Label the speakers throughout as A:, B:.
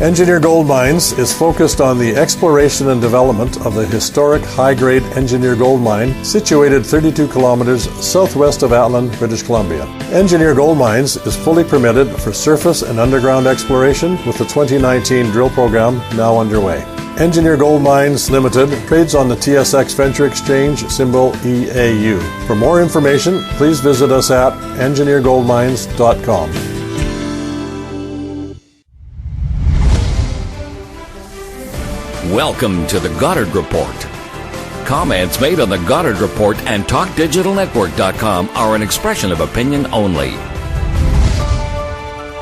A: Engineer Gold Mines is focused on the exploration and development of the historic high-grade Engineer Gold Mine situated 32 kilometers southwest of Atlan, British Columbia. Engineer Gold Mines is fully permitted for surface and underground exploration with the 2019 drill program now underway. Engineer Gold Mines Limited trades on the TSX Venture Exchange, symbol EAU. For more information, please visit us at engineergoldmines.com.
B: Welcome to the Goddard Report. Comments made on the Goddard Report and TalkDigitalNetwork.com are an expression of opinion only.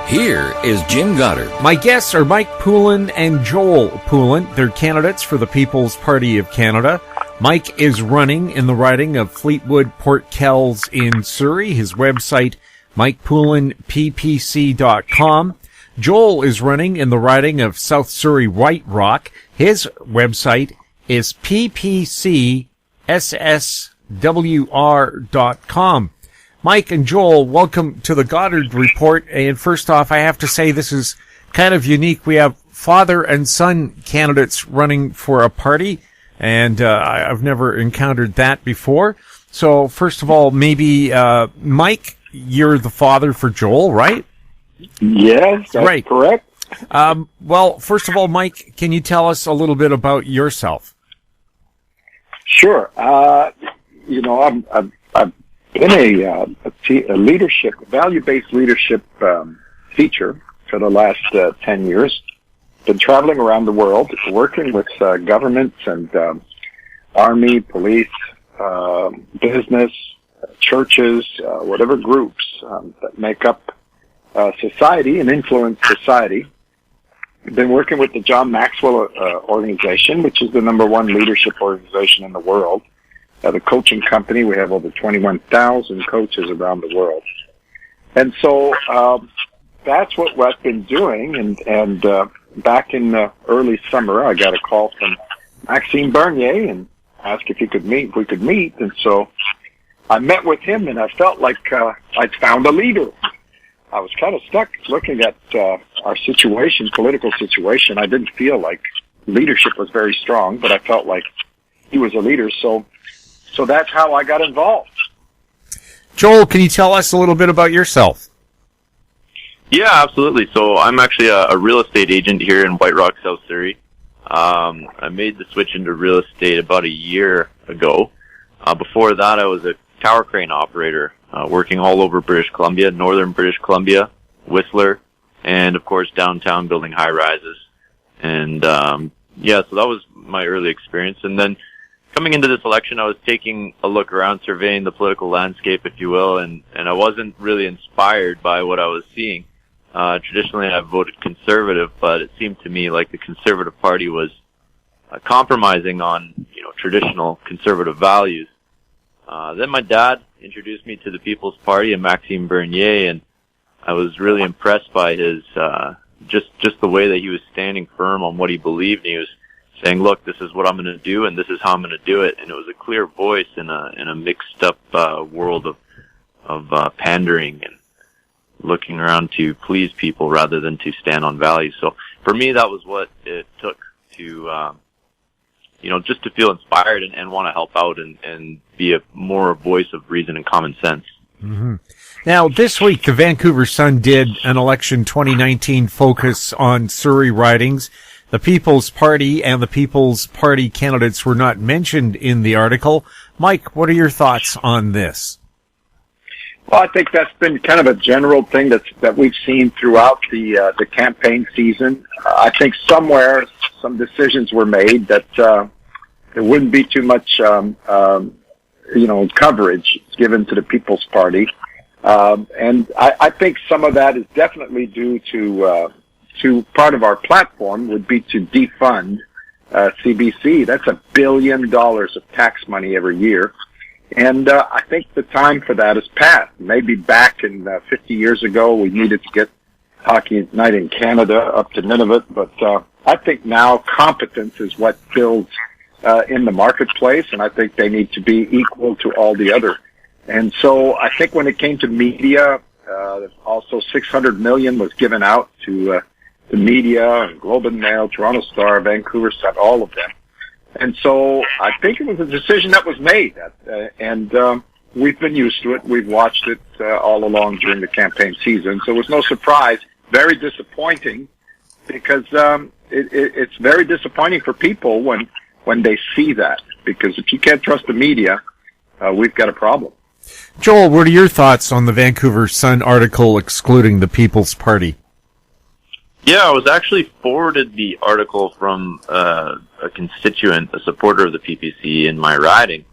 B: Here is Jim Goddard.
C: My guests are Mike Poulin and Joel Poulin. They're candidates for the People's Party of Canada. Mike is running in the riding of Fleetwood-Port Kells in Surrey. His website, MikePoulinPPC.com. Joel is running in the riding of South Surrey-White Rock. His website is ppcsswr.com. Mike and Joel, welcome to the Goddard Report. And first off, I have to say this is kind of unique. We have father and son candidates running for a party, and I've never encountered that before. So first of all, maybe Mike, you're the father for Joel, right?
D: Yes, that's
C: right.
D: Correct.
C: Well, first of all, Mike, can you tell us a little bit about yourself?
D: Sure. I've been a leadership, value-based leadership teacher for the last 10 years. Been traveling around the world, working with governments and army, police, business, churches, whatever groups that make up society and influence society. I've been working with the John Maxwell organization, which is the #1 leadership organization in the world. The coaching company, we have over 21,000 coaches around the world. And so that's what I've been doing. And back in the early summer, I got a call from Maxime Bernier and asked if we could meet. And so I met with him, and I felt like I'd found a leader. I was kind of stuck looking at our situation, political situation. I didn't feel like leadership was very strong, but I felt like he was a leader. So that's how I got involved.
C: Joel, can you tell us a little bit about yourself?
E: Yeah, absolutely. So I'm actually a real estate agent here in White Rock, South Surrey. I made the switch into real estate about a year ago. Before that, I was a tower crane operator, working all over British Columbia, northern British Columbia, Whistler, and of course downtown building high rises. And so that was my early experience. And then coming into this election, I was taking a look around, surveying the political landscape, if you will, and I wasn't really inspired by what I was seeing. Traditionally, I've voted Conservative, but it seemed to me like the Conservative Party was compromising on, traditional Conservative values. Then my dad introduced me to the People's Party and Maxime Bernier, and I was really impressed by his just the way that he was standing firm on what he believed. And he was saying, "Look, this is what I'm going to do, and this is how I'm going to do it." And it was a clear voice in a mixed up world of pandering and looking around to please people rather than to stand on values. So for me, that was what it took to just to feel inspired and want to help out and be more a voice of reason and common sense.
C: Mm-hmm. Now, this week, the Vancouver Sun did an election 2019 focus on Surrey ridings. The People's Party and the People's Party candidates were not mentioned in the article. Mike, what are your thoughts on this?
D: Well, I think that's been kind of a general thing that we've seen throughout the campaign season. I think somewhere some decisions were made that there wouldn't be too much coverage given to the People's Party, and I think some of that is definitely due to part of our platform would be to defund CBC. That's $1 billion of tax money every year. And I think the time for that is past. Maybe back in 50 years ago, we needed to get Hockey Night in Canada up to Nunavut, but I think now competence is what builds in the marketplace, and I think they need to be equal to all the other. And so I think when it came to media, also $600 million was given out to the media, Globe and Mail, Toronto Star, Vancouver Sun, all of them. And so I think it was a decision that was made, and we've been used to it. We've watched it all along during the campaign season, so it was no surprise. Very disappointing, because it's very disappointing for people when they see that, because if you can't trust the media, we've got a problem.
C: Joel, what are your thoughts on the Vancouver Sun article excluding the People's Party?
E: Yeah, I was actually forwarded the article from a constituent, a supporter of the PPC in my riding,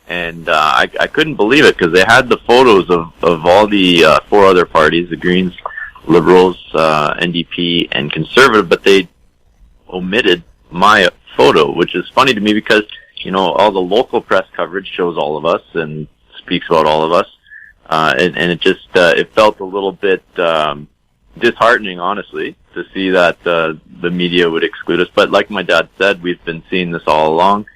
E: and I couldn't believe it, because they had the photos of all the 4 other parties, the Greens, Liberals, NDP, and Conservative, but they omitted my photo, which is funny to me because, all the local press coverage shows all of us and speaks about all of us, and it just, it felt a little bit disheartening, honestly, to see that the media would exclude us. But like my dad said, we've been seeing this all along.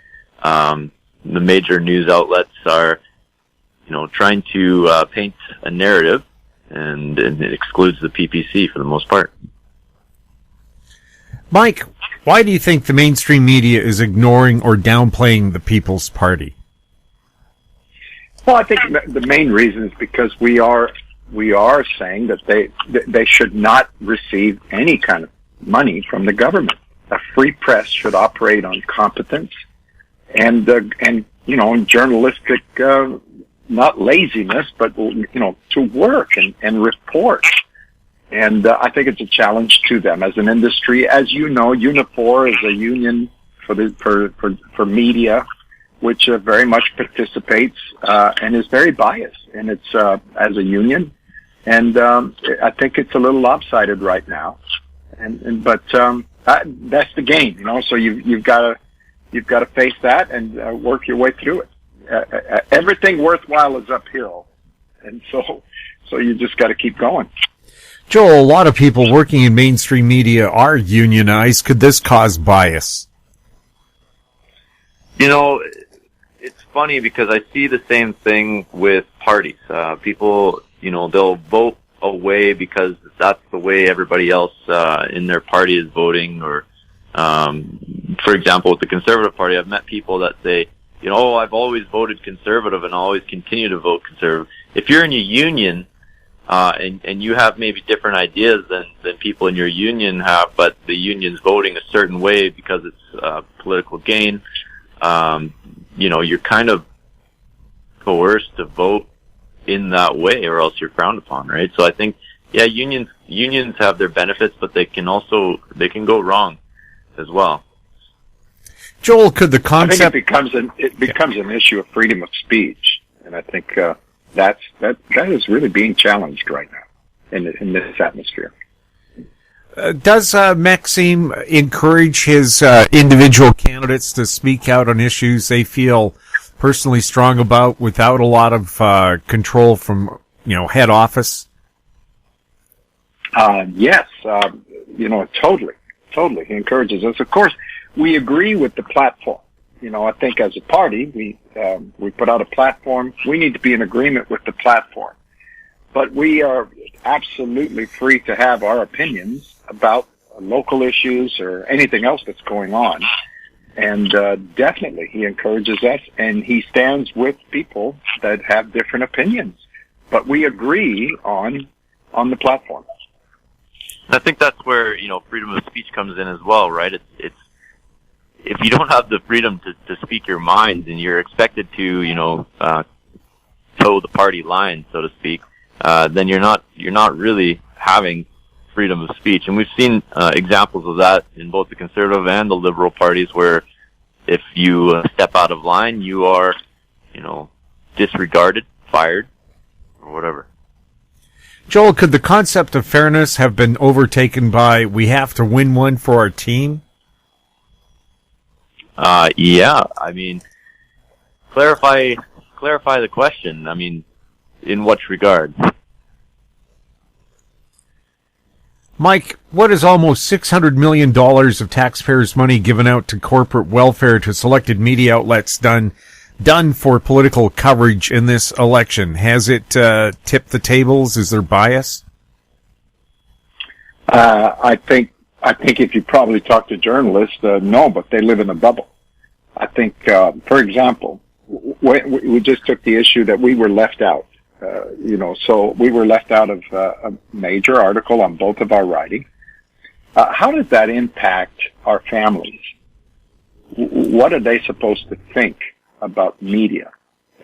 E: The major news outlets are, trying to paint a narrative, and it excludes the PPC for the most part.
C: Mike, why do you think the mainstream media is ignoring or downplaying the People's Party?
D: Well, I think the main reason is because we are saying that they should not receive any kind of money from the government. A free press should operate on competence and journalistic, not laziness, but to work and report. And I think it's a challenge to them as an industry. As you know, Unifor is a union for media, which very much participates and is very biased in its as a union. And I think it's a little lopsided right now. But that's the game, So you've got to face that and work your way through it. Everything worthwhile is uphill, and so you just got to keep going.
C: Joel, a lot of people working in mainstream media are unionized. Could this cause bias?
E: It's funny because I see the same thing with parties. People, they'll vote away because that's the way everybody else in their party is voting. Or, for example, with the Conservative Party, I've met people that say, I've always voted Conservative and I'll always continue to vote Conservative. If you're in a union, and you have maybe different ideas than people in your union have, but the union's voting a certain way because it's political gain, you're kind of coerced to vote in that way, or else you're frowned upon, right? So I think, unions have their benefits, but they can go wrong as well.
C: Joel, could the concept...
D: I think it becomes an issue of freedom of speech, and I think that is really being challenged right now in this atmosphere.
C: Does Maxime encourage his individual candidates to speak out on issues they feel personally strong about without a lot of control from head office?
D: Yes, totally. He encourages us. Of course, we agree with the platform. I think as a party, we put out a platform. We need to be in agreement with the platform. But we are absolutely free to have our opinions about local issues or anything else that's going on. And definitely he encourages us, and he stands with people that have different opinions. But we agree on the platform.
E: I think that's where, freedom of speech comes in as well, right? It's if you don't have the freedom to speak your mind, and you're expected to, toe the party line, so to speak, then you're not really having freedom of speech. And we've seen examples of that in both the Conservative and the Liberal parties, where if you step out of line, you are, disregarded, fired, or whatever.
C: Joel, could the concept of fairness have been overtaken by we have to win one for our team?
E: Yeah. I mean, clarify the question. I mean, in what regard?
C: Mike, what is almost $600 million of taxpayers' money given out to corporate welfare to selected media outlets done for political coverage in this election? Has it tipped the tables? Is there bias?
D: I think I think if you probably talk to journalists, no, but they live in a bubble. I think, for example, we just took the issue that we were left out. So we were left out of a major article on both of our writing. How does that impact our families? What are they supposed to think about media?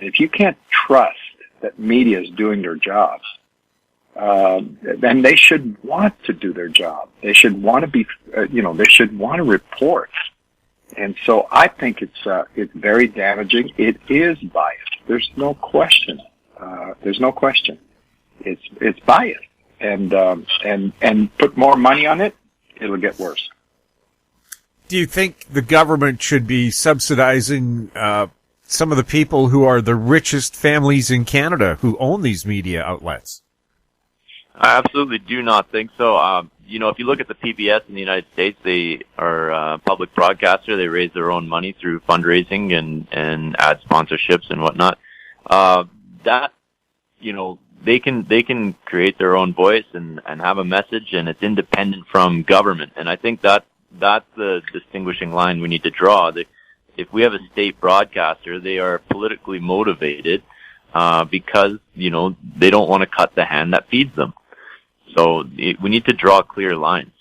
D: If you can't trust that media is doing their jobs, then they should want to do their job. They should want to be, they should want to report. And so I think it's very damaging. It is biased. There's no question. It's biased. And put more money on it, it'll get worse.
C: Do you think the government should be subsidizing some of the people who are the richest families in Canada who own these media outlets?
E: I absolutely do not think so. If you look at the PBS in the United States, they are a public broadcaster. They raise their own money through fundraising and ad sponsorships and whatnot. They can create their own voice and have a message, and it's independent from government. And I think that's the distinguishing line we need to draw. If we have a state broadcaster, they are politically motivated because they don't want to cut the hand that feeds them. So we need to draw clear lines.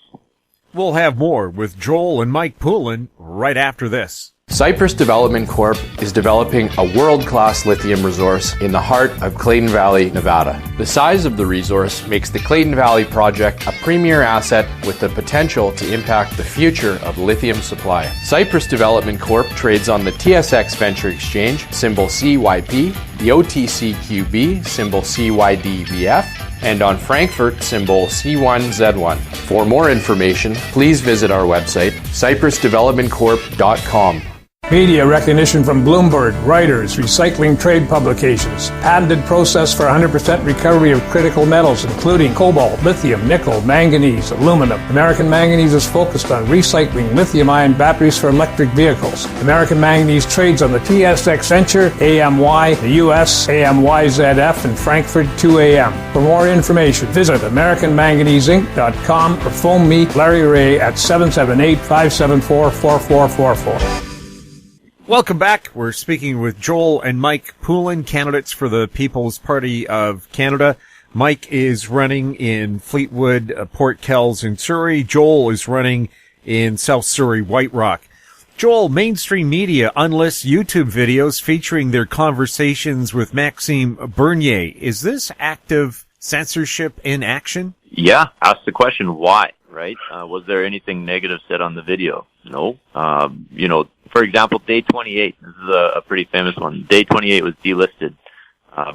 C: We'll have more with Joel and Mike Poulin right after this.
F: Cypress Development Corp is developing a world-class lithium resource in the heart of Clayton Valley, Nevada. The size of the resource makes the Clayton Valley project a premier asset with the potential to impact the future of lithium supply. Cypress Development Corp trades on the TSX Venture Exchange, symbol CYP, the OTCQB, symbol CYDVF, and on Frankfurt, symbol C1Z1. For more information, please visit our website, cypressdevelopmentcorp.com.
G: Media recognition from Bloomberg, Reuters, recycling trade publications. Patented process for 100% recovery of critical metals, including cobalt, lithium, nickel, manganese, aluminum. American Manganese is focused on recycling lithium-ion batteries for electric vehicles. American Manganese trades on the TSX Venture, AMY, the US, AMYZF, and Frankfurt 2AM. For more information, visit AmericanManganeseInc.com or phone me, Larry Ray, at 778-574-4444.
C: Welcome back. We're speaking with Joel and Mike Poulin, candidates for the People's Party of Canada. Mike is running in Fleetwood-Port Kells in Surrey. Joel is running in South Surrey, White Rock. Joel, mainstream media unlists YouTube videos featuring their conversations with Maxime Bernier. Is this active censorship in action?
E: Yeah. Ask the question, why, right? Was there anything negative said on the video? No. For example, Day 28, this is a pretty famous one. Day 28 was delisted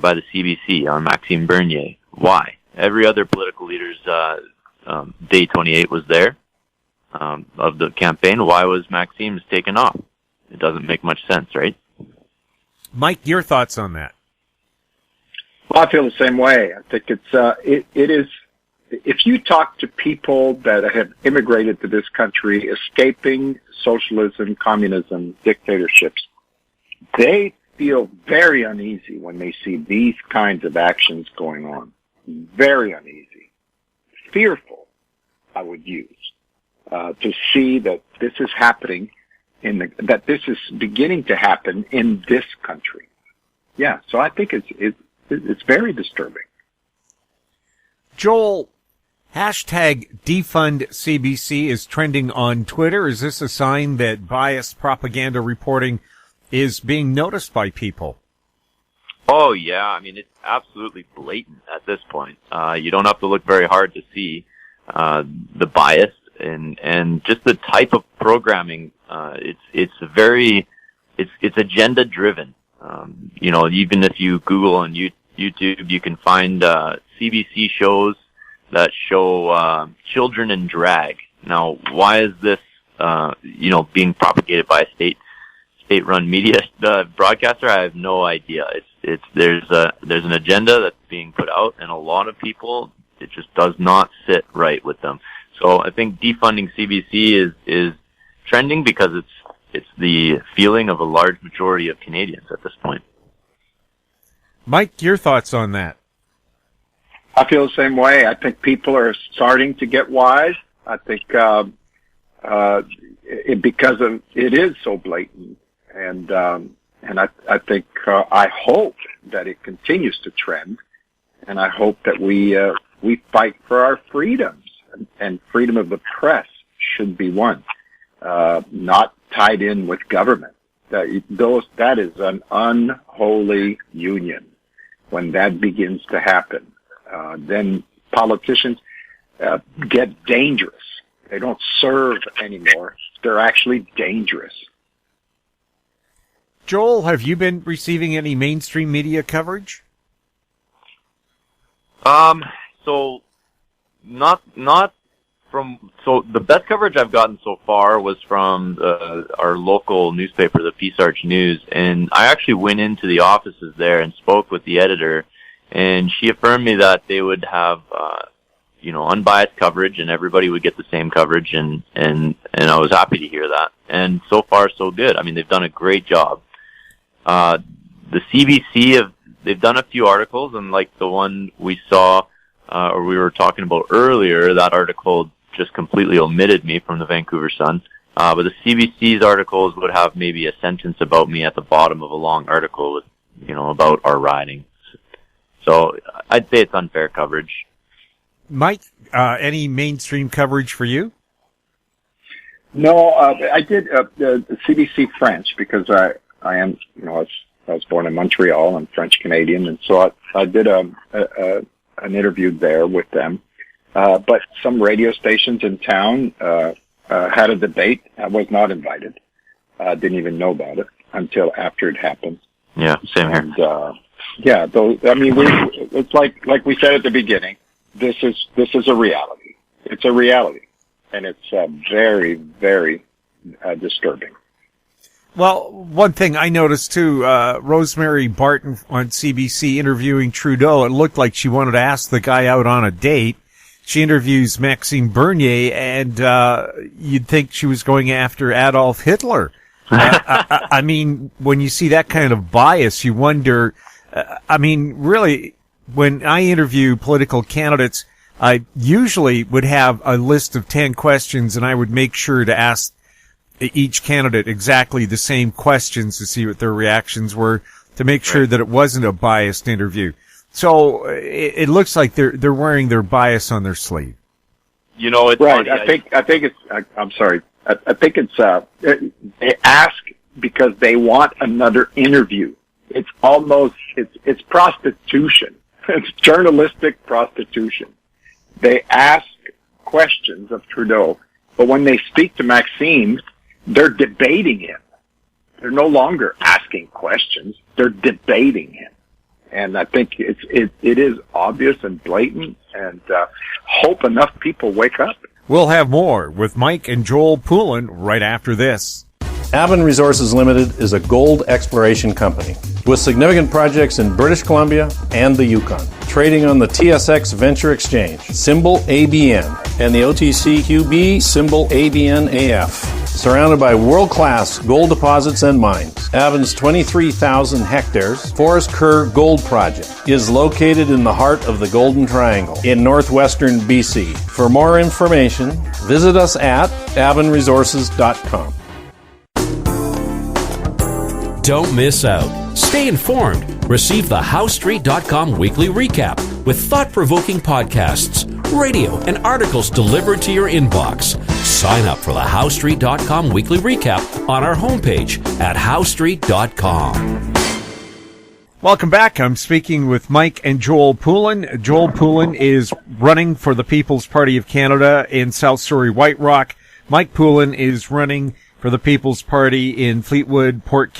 E: by the CBC on Maxime Bernier. Why? Every other political leader's Day 28 was there of the campaign. Why was Maxime's taken off? It doesn't make much sense, right?
C: Mike, your thoughts on that?
D: Well, I feel the same way. I think it is. If you talk to people that have immigrated to this country, escaping socialism, communism, dictatorships, they feel very uneasy when they see these kinds of actions going on. Very uneasy. Fearful, I would use, to see that this is happening that this is beginning to happen in this country. Yeah, so I think it's very disturbing.
C: Joel, hashtag defund CBC is trending on Twitter. Is this a sign that biased propaganda reporting is being noticed by people?
E: Oh, yeah. I mean, it's absolutely blatant at this point. You don't have to look very hard to see the bias and just the type of programming. It's agenda driven. Even if you Google on YouTube, you can find CBC shows that show children in drag. Now, why is this being propagated by a state-run media broadcaster? I have no idea. There's an agenda that's being put out, and a lot of people, it just does not sit right with them. So I think defunding CBC is trending because it's the feeling of a large majority of Canadians at this point.
C: Mike, your thoughts on that?
D: I feel the same way. I think people are starting to get wise. I think because it is so blatant, and I think I hope that it continues to trend, and I hope that we fight for our freedoms, and freedom of the press should be one, not tied in with government. That is an unholy union. When that begins to happen, then politicians get dangerous. They don't serve anymore. They're actually dangerous.
C: Joel, have you been receiving any mainstream media coverage?
E: So the best coverage I've gotten so far was from our local newspaper, the Peace Arch News, and I actually went into the offices there and spoke with the editor, and she affirmed me that they would have unbiased coverage, and everybody would get the same coverage, and I was happy to hear that. And so far, so good. I mean, they've done a great job. The CBC they've done a few articles, and like the one we saw, or we were talking about earlier, that article just completely omitted me from the Vancouver Sun. But the CBC's articles would have maybe a sentence about me at the bottom of a long article with, about our riding. So I'd say it's unfair coverage. Mike,
C: any mainstream coverage for you?
D: No, I did the CBC French because I am, I was born in Montreal. I'm French Canadian, and so I did an interview there with them. But some radio stations in town had a debate. I was not invited. Didn't even know about it until after it happened.
E: Yeah, same here.
D: And it's like we said at the beginning. This is a reality. It's a reality, and it's very, very disturbing.
C: Well, one thing I noticed too, Rosemary Barton on CBC interviewing Trudeau, it looked like she wanted to ask the guy out on a date. She interviews Maxime Bernier, and you'd think she was going after Adolf Hitler. I mean, when you see that kind of bias, you wonder, really, when I interview political candidates, I usually would have a list of 10 questions, and I would make sure to ask each candidate exactly the same questions to see what their reactions were, to make sure that it wasn't a biased interview. So it looks like they're wearing their bias on their sleeve.
E: It's
D: right.
E: Funny.
D: I think it's. I'm sorry. I think it's. They ask because they want another interview. It's almost. It's prostitution. It's journalistic prostitution. They ask questions of Trudeau, but when they speak to Maxime, they're debating him. They're no longer asking questions. They're debating him. And I think it is obvious and blatant, and hope enough people wake up.
C: We'll have more with Mike and Joel Poulin right after this.
A: Avon Resources Limited is a gold exploration company with significant projects in British Columbia and the Yukon. Trading on the TSX Venture Exchange, symbol ABN, and the OTCQB, symbol ABNAF. Surrounded by world-class gold deposits and mines, Avon's 23,000 hectares Forest Kerr Gold Project is located in the heart of the Golden Triangle in northwestern BC. For more information, visit us at avonresources.com.
H: Don't miss out. Stay informed. Receive the HowStreet.com weekly recap with thought-provoking podcasts, radio, and articles delivered to your inbox. Sign up for the HowStreet.com weekly recap on our homepage at HowStreet.com.
C: Welcome back. I'm speaking with Mike and Joel Poulin. Joel Poulin is running for the People's Party of Canada in South Surrey-White Rock. Mike Poulin is running for the People's Party in Fleetwood-Port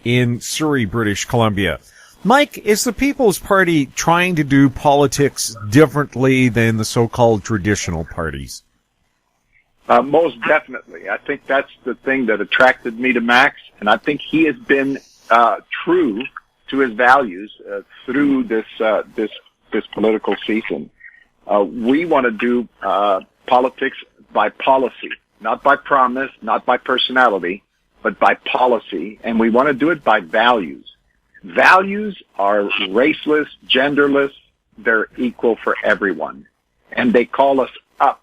C: in Surrey, British Columbia. Mike, is the People's Party trying to do politics differently than the so-called traditional parties?
D: Most definitely. I think that's the thing that attracted me to Max, and I think he has been true to his values through this political season. We want to do politics by policy. Not by promise, not by personality, but by policy. And we want to do it by values. Values are raceless, genderless. They're equal for everyone. And they call us up.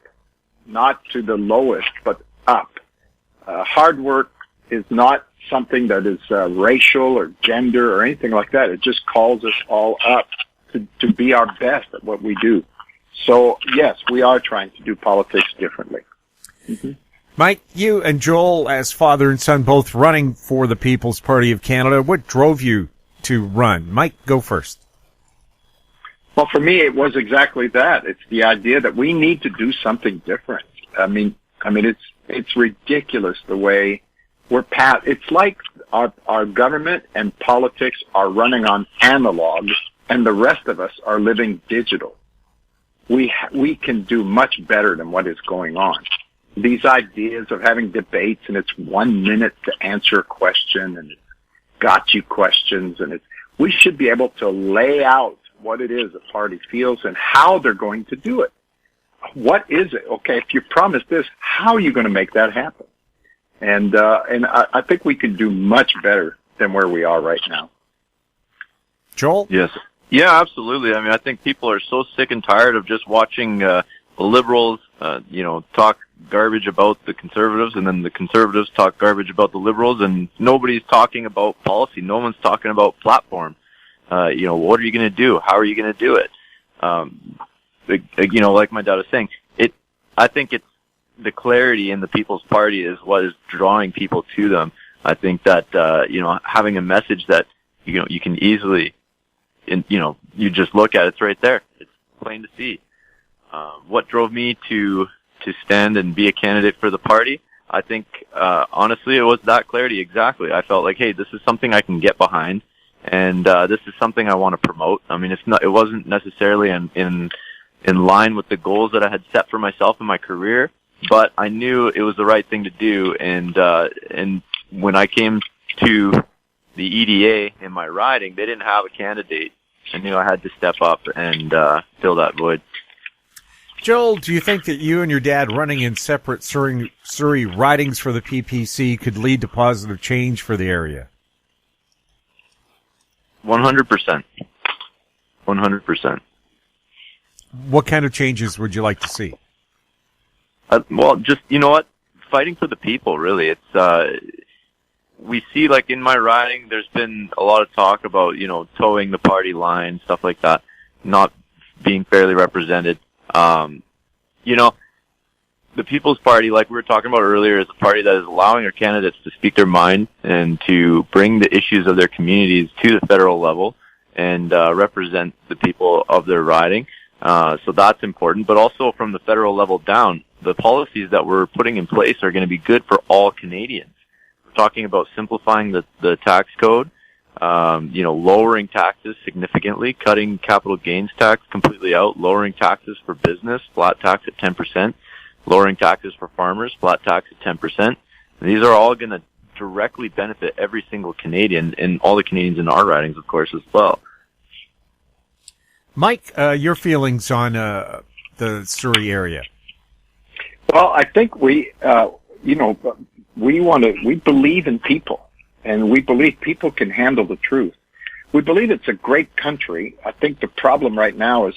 D: not to the lowest, but up. Hard work is not something that is racial or gender or anything like that. It just calls us all up to be our best at what we do. So, yes, we are trying to do politics differently. Mm-hmm.
C: Mike, you and Joel, as father and son, both running for the People's Party of Canada, what drove you to run? Mike, go first.
D: Well, for me, it was exactly that. It's the idea that we need to do something different. I mean, it's ridiculous the way it's like our government and politics are running on analog, and the rest of us are living digital. We can do much better than what is going on. These ideas of having debates, and it's 1 minute to answer a question, and it's got you questions, and we should be able to lay out what it is a party feels and how they're going to do it. What is it? Okay, if you promise this, how are you going to make that happen? And I think we can do much better than where we are right now.
C: Joel?
E: Yes. Yeah, absolutely. I mean, I think people are so sick and tired of just watching the liberals, talk garbage about the conservatives, and then the conservatives talk garbage about the liberals, and nobody's talking about policy. No one's talking about platform. What are you going to do? How are you going to do it? Like my dad was saying, I think it's the clarity in the People's Party is what is drawing people to them. I think that, having a message that, you can easily, you just look at it's right there. It's plain to see. What drove me to stand and be a candidate for the party? I think, honestly, it was that clarity exactly. I felt like, hey, this is something I can get behind, and this is something I want to promote. I mean, it wasn't necessarily in line with the goals that I had set for myself in my career, but I knew it was the right thing to do. And when I came to the EDA in my riding, they didn't have a candidate. I knew I had to step up and fill that void.
C: Joel, do you think that you and your dad running in separate Surrey ridings for the PPC could lead to positive change for the area?
E: 100%. 100%.
C: What kind of changes would you like to see?
E: Well, just, fighting for the people, really. It's, we see, like, in my riding, there's been a lot of talk about, towing the party line, stuff like that, not being fairly represented. The People's Party, like we were talking about earlier, is a party that is allowing our candidates to speak their mind and to bring the issues of their communities to the federal level and represent the people of their riding. So that's important. But also from the federal level down, the policies that we're putting in place are going to be good for all Canadians. We're talking about simplifying the tax code, lowering taxes significantly, cutting capital gains tax completely out, lowering taxes for business, flat tax at 10%, lowering taxes for farmers, flat tax at 10%. And these are all going to directly benefit every single Canadian and all the Canadians in our ridings, of course, as well.
C: Mike, your feelings on the Surrey area?
D: Well, I think we believe in people. And we believe people can handle the truth. We believe it's a great country. I think the problem right now is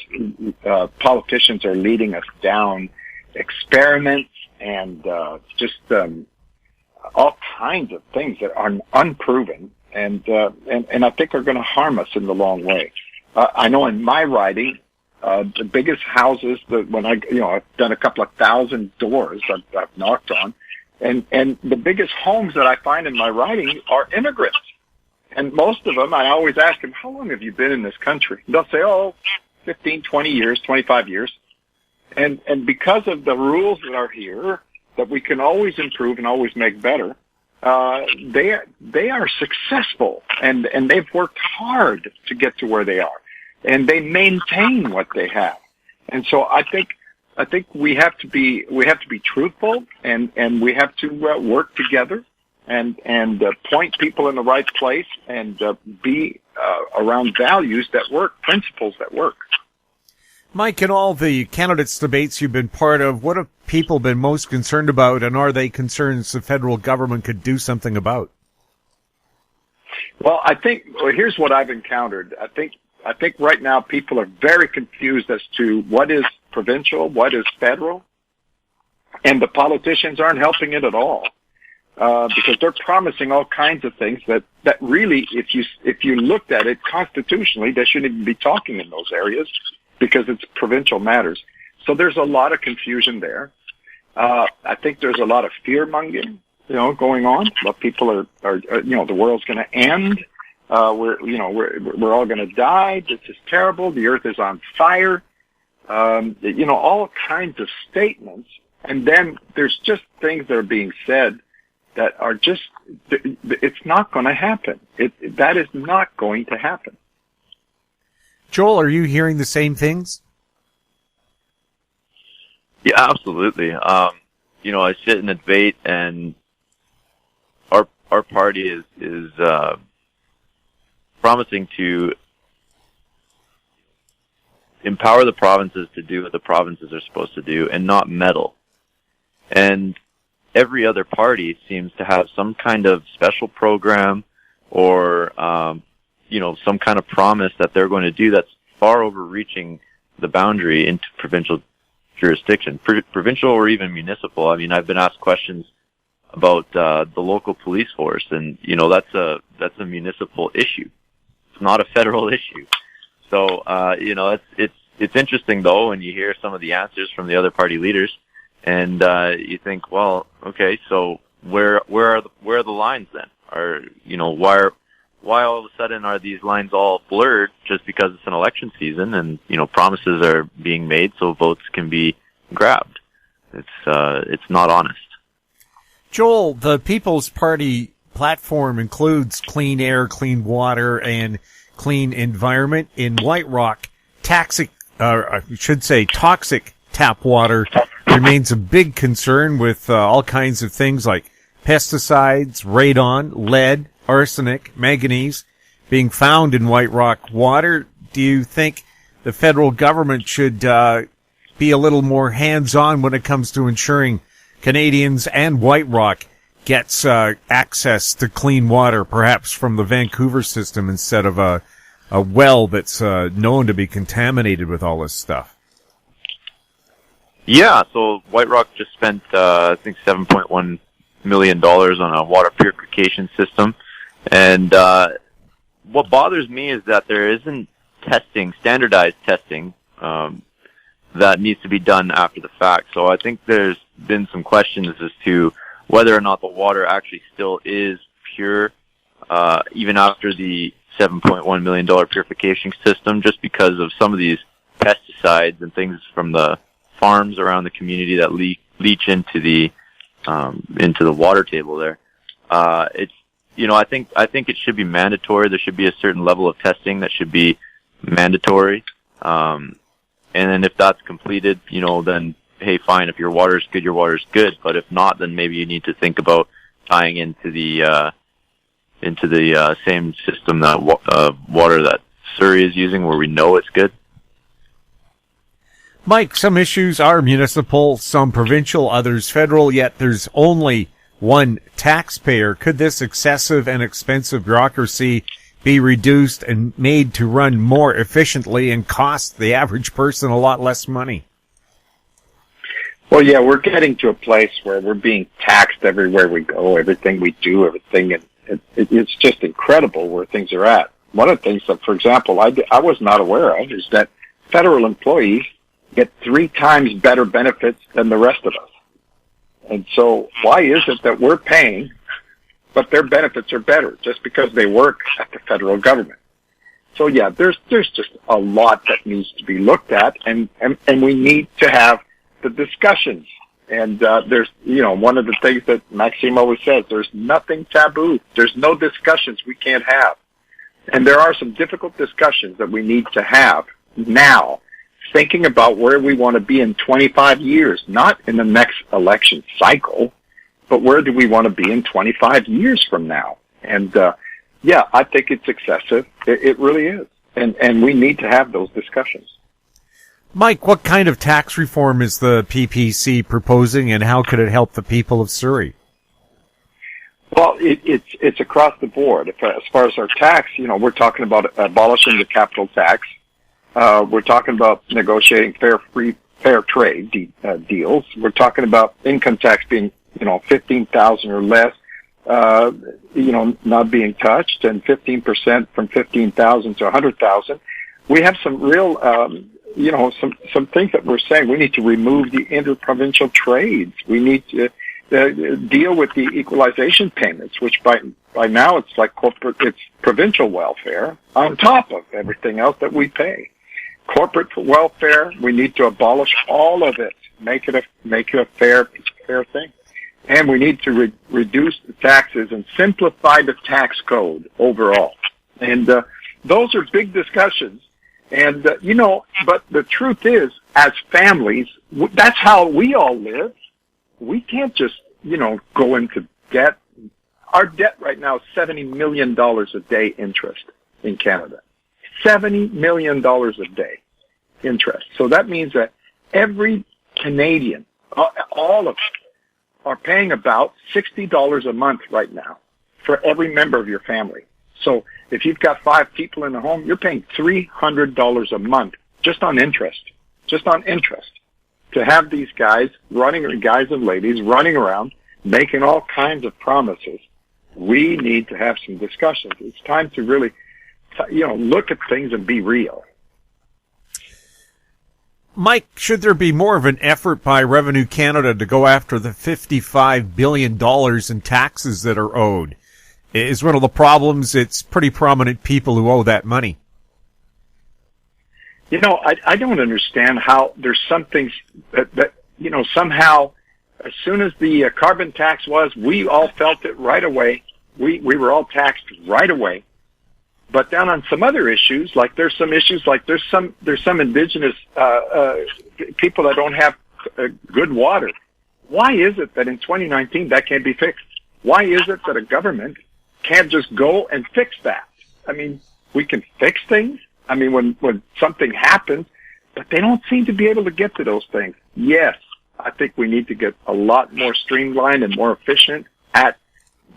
D: politicians are leading us down experiments and all kinds of things that are unproven and I think are going to harm us in the long way. I know in my riding, the biggest houses when I've done a couple of thousand doors I've knocked on. And the biggest homes that I find in my riding are immigrants. And most of them, I always ask them, how long have you been in this country? They'll say, 15, 20 years, 25 years. And because of the rules that are here, that we can always improve and always make better, they are successful and they've worked hard to get to where they are. And they maintain what they have. And so I think we have to be truthful and we have to work together and point people in the right place and be around values that work, principles that work.
C: Mike, in all the candidates debates you've been part of, what have people been most concerned about, and are they concerns the federal government could do something about?
D: Well, here's what I've encountered. I think right now people are very confused as to what is provincial, what is federal. And the politicians aren't helping it at all. Because they're promising all kinds of things that really, if you looked at it constitutionally, they shouldn't even be talking in those areas because it's provincial matters. So there's a lot of confusion there. I think there's a lot of fear mongering, going on. But people are the world's going to end. We're all going to die. This is terrible. The earth is on fire. All kinds of statements. And then there's just things that are being said that are just, it's not going to happen. That is not going to happen.
C: Joel, are you hearing the same things?
E: Yeah, absolutely. I sit in a debate, and our party is promising to empower the provinces to do what the provinces are supposed to do and not meddle. And every other party seems to have some kind of special program or, some kind of promise that they're going to do that's far overreaching the boundary into provincial jurisdiction, provincial or even municipal. I mean, I've been asked questions about the local police force, and that's a municipal issue. It's not a federal issue. So it's interesting though when you hear some of the answers from the other party leaders. And you think, well, okay, so where are the lines then? Why all of a sudden are these lines all blurred just because it's an election season and promises are being made so votes can be grabbed? It's not honest.
C: Joel, the People's Party platform includes clean air, clean water, and clean environment. In White Rock, toxic tap water remains a big concern with all kinds of things like pesticides, radon, lead, arsenic, manganese being found in White Rock water. Do you think the federal government should be a little more hands-on when it comes to ensuring Canadians and White Rock gets access to clean water, perhaps from the Vancouver system instead of a well that's known to be contaminated with all this stuff?
E: Yeah, so White Rock just spent, I think, $7.1 million on a water purification system. And what bothers me is that there isn't standardized testing that needs to be done after the fact. So I think there's been some questions as to whether or not the water actually still is pure, even after the $7.1 million purification system, just because of some of these pesticides and things from the farms around the community that leach into the water table there. I think it should be mandatory. There should be a certain level of testing that should be mandatory. And then if that's completed, then hey, fine. If your water is good, your water is good. But if not, then maybe you need to think about tying into the same system that water that Surrey is using, where we know it's good.
C: Mike, some issues are municipal, some provincial, others federal, yet there's only one taxpayer. Could this excessive and expensive bureaucracy be reduced and made to run more efficiently and cost the average person a lot less money?
D: Well, yeah, we're getting to a place where we're being taxed everywhere we go, everything we do, everything. And it's just incredible where things are at. One of the things that, for example, I was not aware of is that federal employees get 3 times better benefits than the rest of us. And so why is it that we're paying, but their benefits are better just because they work at the federal government? So yeah, there's just a lot that needs to be looked at, and we need to have the discussions. And there's, one of the things that Maxime always says, there's nothing taboo. There's no discussions we can't have. And there are some difficult discussions that we need to have now, thinking about where we want to be in 25 years, not in the next election cycle, but where do we want to be in 25 years from now? And, yeah, I think it's excessive. It really is. And we need to have those discussions.
C: Mike, what kind of tax reform is the PPC proposing, and how could it help the people of Surrey?
D: Well, it's across the board. As far as our tax, we're talking about abolishing the capital tax. We're talking about negotiating fair, free, fair trade deals. We're talking about income tax being, $15,000 or less, not being touched, and 15% from 15,000 to 100,000. We have some real, some things that we're saying. We need to remove the interprovincial trades. We need to deal with the equalization payments, which by now it's like it's provincial welfare on top of everything else that we pay. Corporate welfare, we need to abolish all of it, make it a fair thing. And we need to reduce the taxes and simplify the tax code overall. And those are big discussions. And, but the truth is, as families, that's how we all live. We can't just, go into debt. Our debt right now is $70 million a day interest in Canada. $70 million a day interest. So that means that every Canadian, all of us, are paying about $60 a month right now for every member of your family. So if you've got 5 people in the home, you're paying $300 a month just on interest, to have these guys and ladies running around making all kinds of promises. We need to have some discussions. It's time to really, look at things and be real.
C: Mike, should there be more of an effort by Revenue Canada to go after the $55 billion in taxes that are owed? Is one of the problems it's pretty prominent people who owe that money?
D: I don't understand how there's some things that somehow as soon as the carbon tax we all felt it right away. We were all taxed right away. But then on some other issues, like there's some indigenous people that don't have good water. Why is it that in 2019 that can't be fixed? Why is it that a government can't just go and fix that? I mean, we can fix things. I mean, when something happens, but they don't seem to be able to get to those things. Yes, I think we need to get a lot more streamlined and more efficient at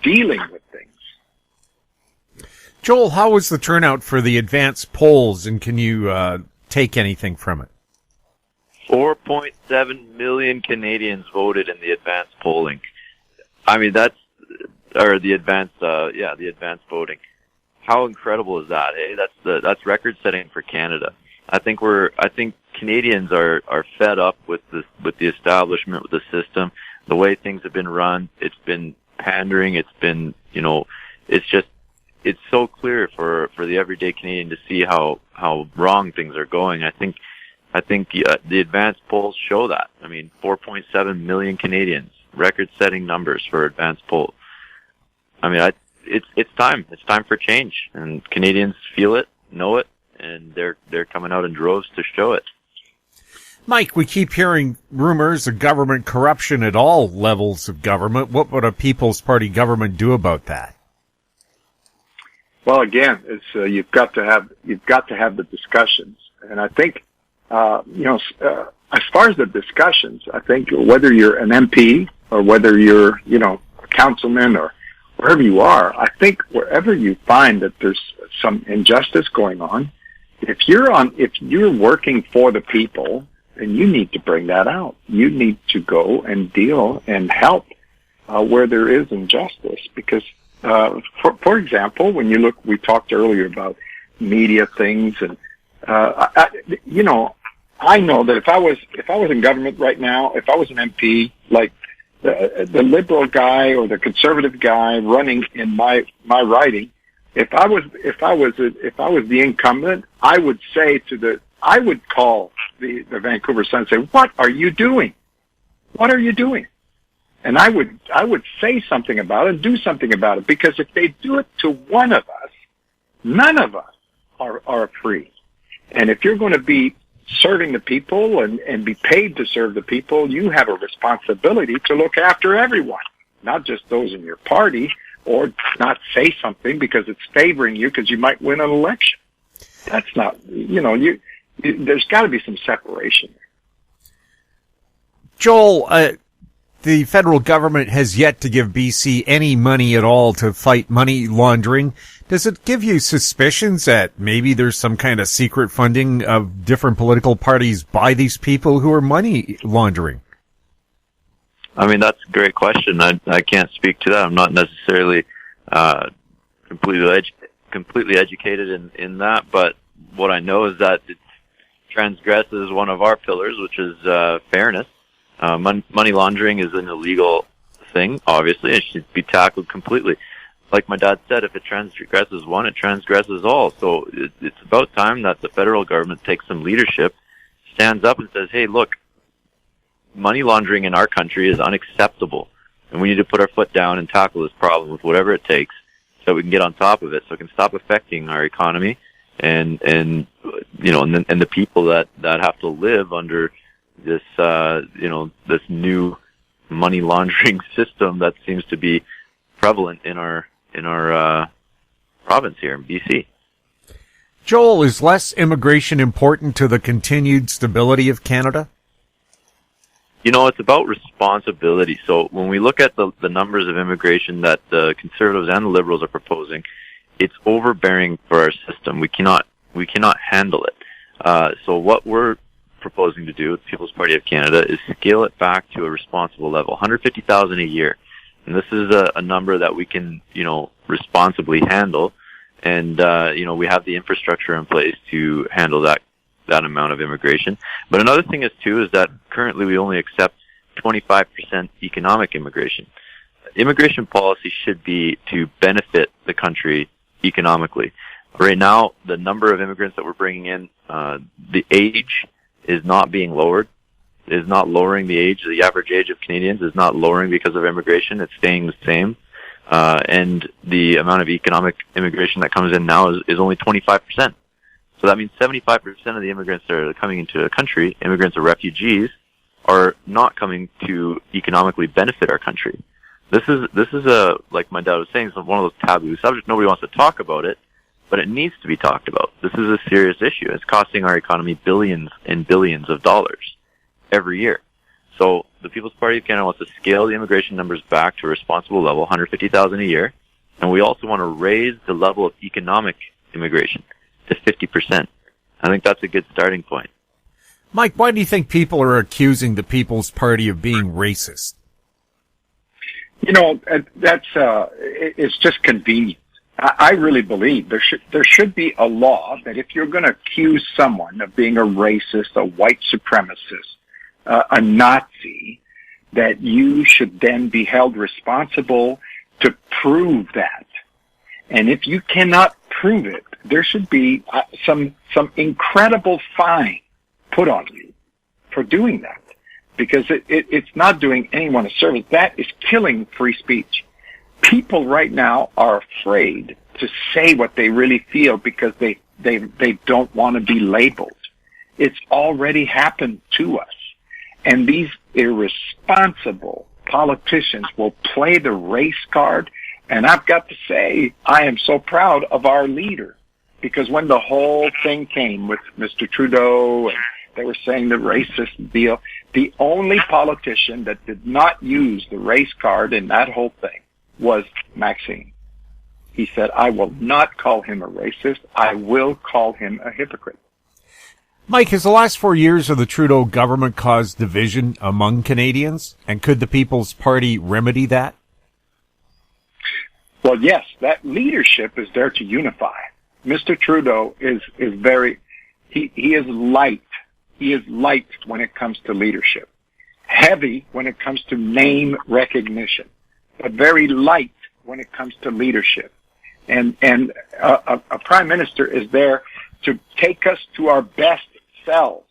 D: dealing with things.
C: Joel, how was the turnout for the advanced polls, and can you take anything from it?
E: 4.7 million Canadians voted in the advanced polling. I mean, the advanced voting. How incredible is that? Hey, that's record setting for Canada. I think Canadians are fed up with the establishment, with the system, the way things have been run. It's been pandering. It's been, it's so clear for the everyday Canadian to see how wrong things are going. I think the advanced polls show that. I mean, 4.7 million Canadians, record-setting numbers for advanced polls. I mean, it's time. It's time for change, and Canadians feel it, know it, and they're coming out in droves to show it.
C: Mike, we keep hearing rumors of government corruption at all levels of government. What would a People's Party government do about that?
D: Well, again, it's you've got to have the discussions, and I think as far as the discussions, I think whether you're an MP or whether you're a councilman or wherever you are, I think wherever you find that there's some injustice going on, if you're working for the people, then you need to bring that out. You need to go and deal and help where there is injustice, because for example, when you look, we talked earlier about media things, and I know that if I was in government right now, if I was an MP, like the liberal guy or the conservative guy running in my riding, if I was the incumbent, I would call the Vancouver Sun and say, "What are you doing? What are you doing?" And I would say something about it, do something about it, because if they do it to one of us, none of us are free. And if you're going to be serving the people and be paid to serve the people, you have a responsibility to look after everyone, not just those in your party, or not say something because it's favoring you because you might win an election. That's not, there's got to be some separation.
C: Joel, the federal government has yet to give BC any money at all to fight money laundering. Does it give you suspicions that maybe there's some kind of secret funding of different political parties by these people who are money laundering?
E: I mean, that's a great question. I can't speak to that. I'm not necessarily completely educated in that, but what I know is that it transgresses one of our pillars, which is fairness. Money laundering is an illegal thing, obviously. It should be tackled completely. Like my dad said, if it transgresses one, it transgresses all. So it's about time that the federal government takes some leadership, stands up and says, hey, look, money laundering in our country is unacceptable, and we need to put our foot down and tackle this problem with whatever it takes so we can get on top of it, so it can stop affecting our economy and the people that have to live under this this new money laundering system that seems to be prevalent in our province here in BC.
C: Joel, is less immigration important to the continued stability of Canada?
E: It's about responsibility. So when we look at the numbers of immigration that the Conservatives and the Liberals are proposing, it's overbearing for our system. We cannot handle it. So what we're proposing to do with the People's Party of Canada is scale it back to a responsible level, 150,000 a year. And this is a number that we can, responsibly handle. And, we have the infrastructure in place to handle that amount of immigration. But another thing is that currently we only accept 25% economic immigration. Immigration policy should be to benefit the country economically. Right now, the number of immigrants that we're bringing in, the age is not being lowered. It is not lowering the age. The average age of Canadians is not lowering because of immigration. It's staying the same. And the amount of economic immigration that comes in now is only 25%. So that means 75% of the immigrants that are coming into a country, immigrants or refugees, are not coming to economically benefit our country. This is like my dad was saying, it's one of those taboo subjects. Nobody wants to talk about it, but it needs to be talked about. This is a serious issue. It's costing our economy billions and billions of dollars every year. So the People's Party of Canada wants to scale the immigration numbers back to a responsible level, 150,000 a year, and we also want to raise the level of economic immigration to 50%. I think that's a good starting point.
C: Mike, why do you think people are accusing the People's Party of being racist?
D: It's just convenient. I really believe there should be a law that if you're going to accuse someone of being a racist, a white supremacist, a Nazi, that you should then be held responsible to prove that. And if you cannot prove it, there should be some incredible fine put on you for doing that, because it's not doing anyone a service. That is killing free speech. People right now are afraid to say what they really feel because they don't want to be labeled. It's already happened to us. And these irresponsible politicians will play the race card. And I've got to say, I am so proud of our leader, because when the whole thing came with Mr. Trudeau and they were saying the racist deal, the only politician that did not use the race card in that whole thing was Maxime. He said, I will not call him a racist. I will call him a hypocrite.
C: Mike, has the last 4 years of the Trudeau government caused division among Canadians? And could the People's Party remedy that?
D: Well, yes, that leadership is there to unify. Mr. Trudeau is very, he is light. He is light when it comes to leadership. Heavy when it comes to name recognition, but very light when it comes to leadership. And a prime minister is there to take us to our best selves.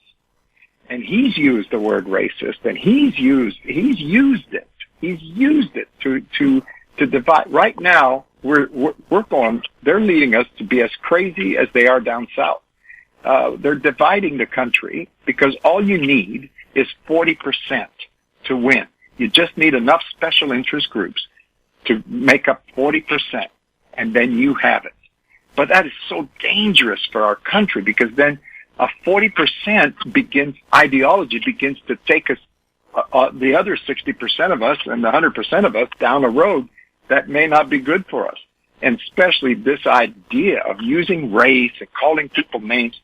D: And he's used the word racist, and he's used it. He's used it to divide. Right now, we're going, they're leading us to be as crazy as they are down south. They're dividing the country because all you need is 40% to win. You just need enough special interest groups to make up 40%, and then you have it. But that is so dangerous for our country, because then a 40% ideology begins to take us the other 60% of us and the 100% of us down the road, that may not be good for us. And especially this idea of using race and calling people names.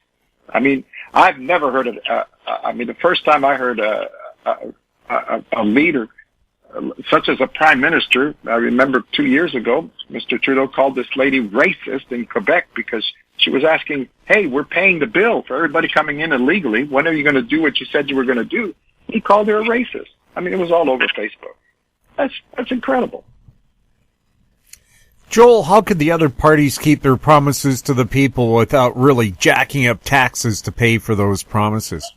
D: I mean, I've never heard of, the first time I heard a leader, such as a prime minister, I remember 2 years ago, Mr. Trudeau called this lady racist in Quebec because she was asking, hey, we're paying the bill for everybody coming in illegally. When are you going to do what you said you were going to do? He called her a racist. I mean, it was all over Facebook. That's incredible.
C: Joel, how could the other parties keep their promises to the people without really jacking up taxes to pay for those promises?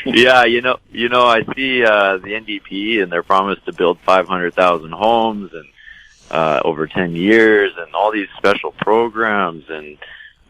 E: Yeah, I see the NDP and their promise to build 500,000 homes and over 10 years, and all these special programs, and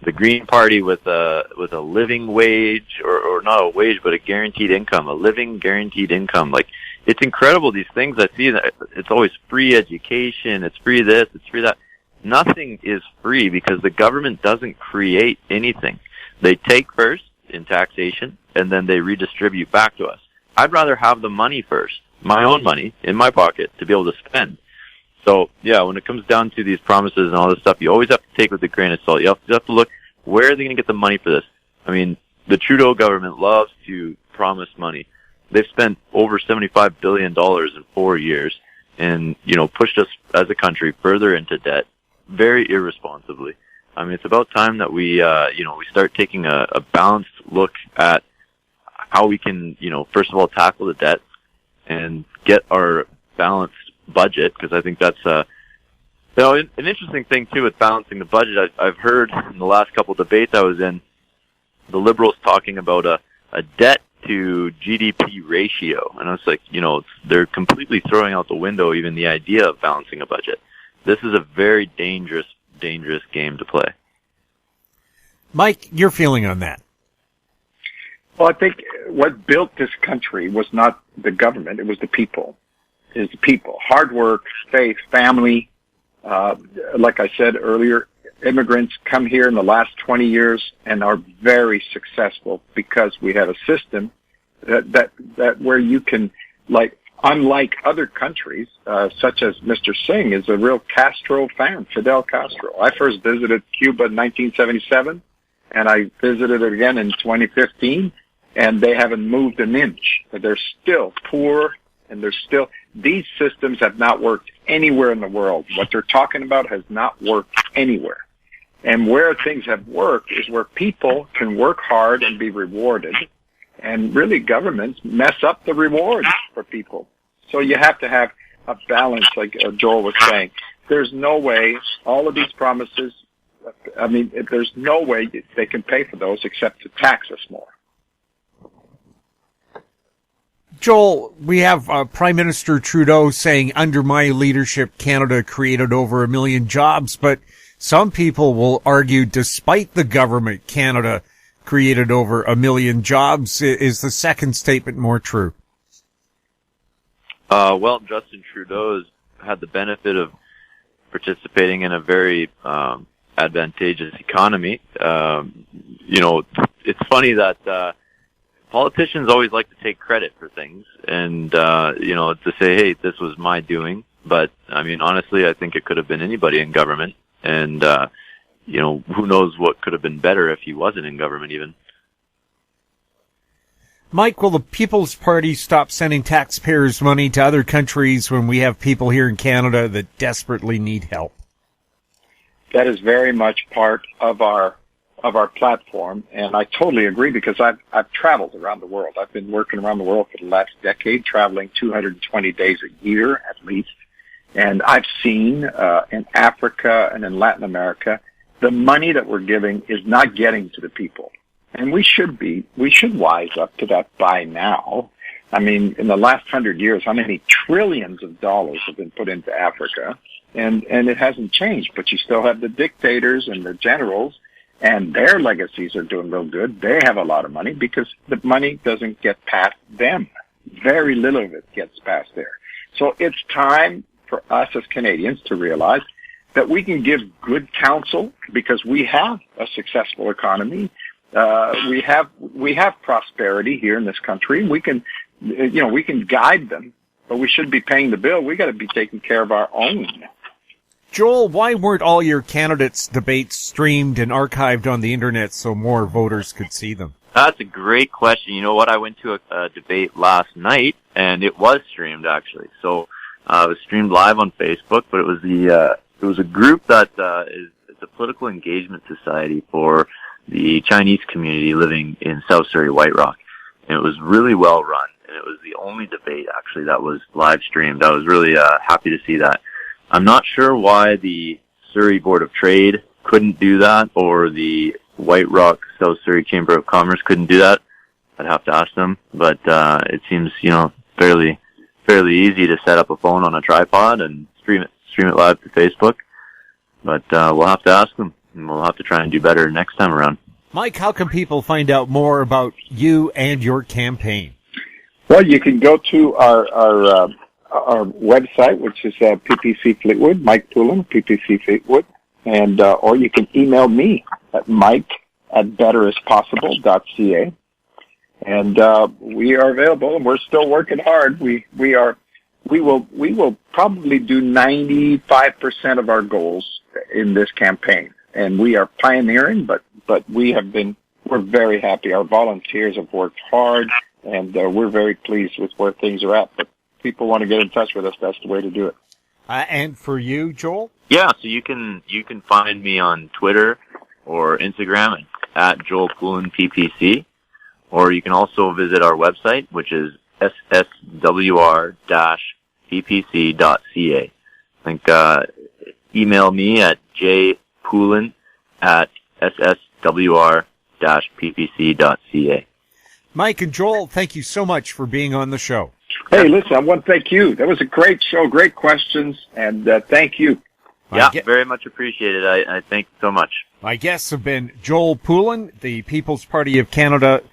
E: the Green Party with a living wage, or not a wage, but a guaranteed income, a living guaranteed income. Like, it's incredible, these things I see. That it's always free education, it's free this, it's free that. Nothing is free because the government doesn't create anything. They take first in taxation, and then they redistribute back to us. I'd rather have the money first, my own money in my pocket, to be able to spend. So, yeah, when it comes down to these promises and all this stuff, you always have to take it with a grain of salt. You have to look, where are they going to get the money for this? I mean, the Trudeau government loves to promise money. They've spent over $75 billion in 4 years and, pushed us as a country further into debt very irresponsibly. I mean, it's about time that we start taking a balanced look at how we can, first of all, tackle the debt and get our balanced budget, because I think that's, an interesting thing too with balancing the budget. I've heard in the last couple of debates I was in, the Liberals talking about a debt to GDP ratio. And I was like, they're completely throwing out the window even the idea of balancing a budget. This is a very dangerous game to play.
C: Mike, your feeling on that?
D: Well, I think what built this country was not the government, it was the people. It was the people. Hard work, faith, family. Like I said earlier, immigrants come here in the last 20 years and are very successful because we have a system that where you can, like, unlike other countries, such as Mr. Singh is a real Castro fan, Fidel Castro. I first visited Cuba in 1977, and I visited it again in 2015, and they haven't moved an inch. They're still poor, and these systems have not worked anywhere in the world. What they're talking about has not worked anywhere. And where things have worked is where people can work hard and be rewarded. And really, governments mess up the rewards for people. So you have to have a balance, like Joel was saying. There's no way all of these promises, there's no way they can pay for those except to tax us more.
C: Joel, we have Prime Minister Trudeau saying, under my leadership, Canada created over 1 million jobs, but some people will argue, despite the government, Canada created over 1 million jobs. Is the second statement more true?
E: Well, Justin Trudeau has had the benefit of participating in a very advantageous economy. It's funny that politicians always like to take credit for things and, to say, hey, this was my doing. But, honestly, I think it could have been anybody in government. And, who knows what could have been better if he wasn't in government even.
C: Mike, will the People's Party stop sending taxpayers' money to other countries when we have people here in Canada that desperately need help?
D: That is very much part of our platform, and I totally agree because I've traveled around the world. I've been working around the world for the last decade, traveling 220 days a year at least. And I've seen in Africa and in Latin America, the money that we're giving is not getting to the people. And we should wise up to that by now. In the last 100 years, how many trillions of dollars have been put into Africa? And it hasn't changed, but you still have the dictators and the generals, and their legacies are doing real good. They have a lot of money because the money doesn't get past them. Very little of it gets past there. So it's time for us as Canadians to realize that we can give good counsel because we have a successful economy. we have prosperity here in this country. We can, we can guide them, but we should be paying the bill. We got to be taking care of our own.
C: Joel, why weren't all your candidates' debates streamed and archived on the internet so more voters could see them?
E: That's a great question. You know what? I went to a debate last night, and it was streamed actually. So it was streamed live on Facebook, but it was a group that it's a political engagement society for the Chinese community living in South Surrey-White Rock, and it was really well run. And it was the only debate actually that was live streamed. I was really happy to see that. I'm not sure why the Surrey Board of Trade couldn't do that, or the White Rock South Surrey Chamber of Commerce couldn't do that. I'd have to ask them, but it seems fairly easy to set up a phone on a tripod and stream it live to Facebook. But we'll have to ask them, and we'll have to try and do better next time around.
C: Mike, how can people find out more about you and your campaign?
D: Well, you can go to our website, which is PPC Fleetwood, Mike Poulin, PPC Fleetwood, and or you can email me at mike@betterispossible.ca, and we are available, and we're still working hard. We will probably do 95% of our goals in this campaign, and we are pioneering, but we're very happy. Our volunteers have worked hard, and we're very pleased with where things are at. But people want to get in touch with us, that's the way to do it.
C: And for you, Joel?
E: Yeah, so you can find me on Twitter or Instagram at Joel Poulin PPC, or you can also visit our website, which is sswr-ppc.ca. I think email me at jpoulin@sswr-ppc.ca.
C: Mike and Joel, thank you so much for being on the show.
D: Hey, listen, I want to thank you. That was a great show, great questions, and thank you.
E: Yeah, very much appreciated. I thank you so much.
C: My guests have been Joel Poulin, the People's Party of Canada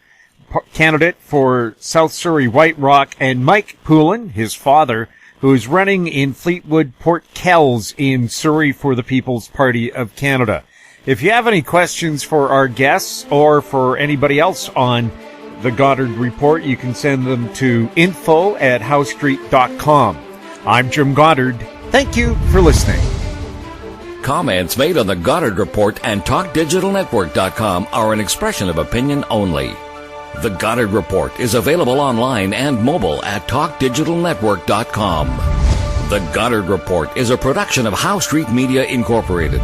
C: candidate for South Surrey-White Rock, and Mike Poulin, his father, who is running in Fleetwood-Port Kells in Surrey for the People's Party of Canada. If you have any questions for our guests or for anybody else on the Goddard Report, you can send them to info@howstreet.com. I'm Jim Goddard. Thank you for listening.
B: Comments made on the Goddard Report and TalkDigitalNetwork.com are an expression of opinion only. The Goddard Report is available online and mobile at TalkDigitalNetwork.com. The Goddard Report is a production of How Street Media Incorporated.